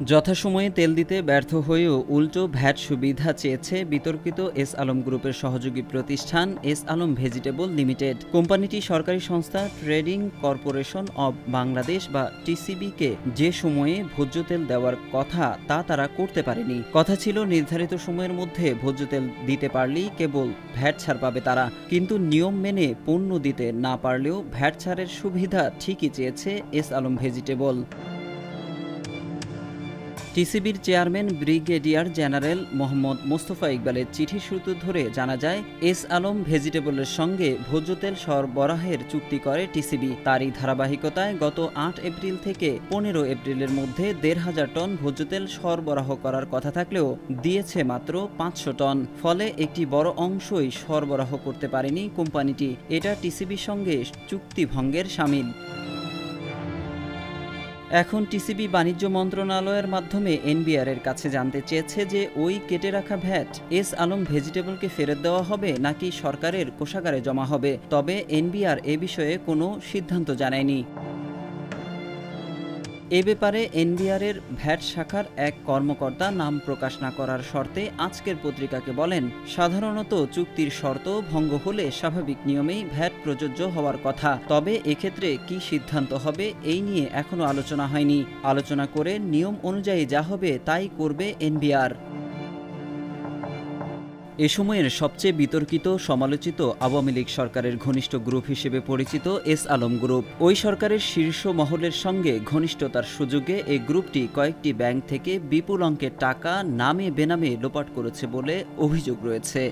যথাসময়ে তেল দিতে ব্যর্থ হয়েও উল্টো ভ্যাট সুবিধা চেয়েছে বিতর্কিত এস আলম গ্রুপের সহযোগী প্রতিষ্ঠান এস আলম ভেজিটেবল লিমিটেড। কোম্পানিটি সরকারি সংস্থা ট্রেডিং কর্পোরেশন অব বাংলাদেশ বা টিসিবিকে যে সময়ে ভোজ্য তেল দেওয়ার কথা তা তারা করতে পারেনি। কথা ছিল নির্ধারিত সময়ের মধ্যে ভোজ্য তেল দিতে পারলেই কেবল ভ্যাট ছাড় পাবে তারা, কিন্তু নিয়ম মেনে পণ্য দিতে না পারলেও ভ্যাট ছাড়ের সুবিধা ঠিকই চেয়েছে এস আলম ভেজিটেবল। টিসিবির chairman brigadier general Mohammad Mostafa ইকবালের চিঠির সূত্র ধরে জানা যায়, এস আলম ভেজিটেবলের সঙ্গে ভোজ্য তেল সরবরাহের চুক্তি করে টিসিবি। তারই ধারাবাহিকতায় গত ৮ এপ্রিল থেকে ১৫ এপ্রিলের মধ্যে ১৫০০ টন ভোজ্য তেল সরবরাহ করার কথা থাকলেও দিয়েছে মাত্র ৫০০ টন। ফলে একটি বড় অংশই সরবরাহ করতে পারেনি কোম্পানিটি। এটা টিসিবির সঙ্গে চুক্তি ভঙ্গের শামিল। এখন টিসিবি বাণিজ্য মন্ত্রণালয়ের মাধ্যমে এনবিআর-এর কাছে জানতে চেয়েছে যে ওই কেটে রাখা ভ্যাট এস আলম ভেজিটেবলকে ফেরত দেওয়া হবে নাকি সরকারের কোষাগারে জমা হবে। তবে এনবিআর এ বিষয়ে কোনো সিদ্ধান্ত জানায়নি। এ ব্যাপারে এনবিআর-এর ভ্যাট শাখার এক কর্মকর্তা নাম প্রকাশ না করার শর্তে আজকের পত্রিকাকে বলেন, সাধারণত চুক্তির শর্ত ভঙ্গ হলে স্বাভাবিক নিয়মেই ভ্যাট প্রযোজ্য হওয়ার কথা। তবে এক্ষেত্রে কি সিদ্ধান্ত হবে এই নিয়ে এখনো আলোচনা হয়নি। আলোচনা করে নিয়ম অনুযায়ী যা হবে তাই করবে এনবিআর। এ সময়ের সবচেয়ে বিতর্কিত সমালোচিত আওয়ামী লীগ সরকারের ঘনিষ্ঠ গ্রুপ হিসেবে পরিচিত এস আলম গ্রুপ। ওই সরকারের শীর্ষ মহলের সঙ্গে ঘনিষ্ঠতার সুযোগে এই গ্রুপটি কয়েকটি ব্যাংক থেকে বিপুল অঙ্কের টাকা নামে বেনামে লোপাট করেছে বলে অভিযোগ রয়েছে।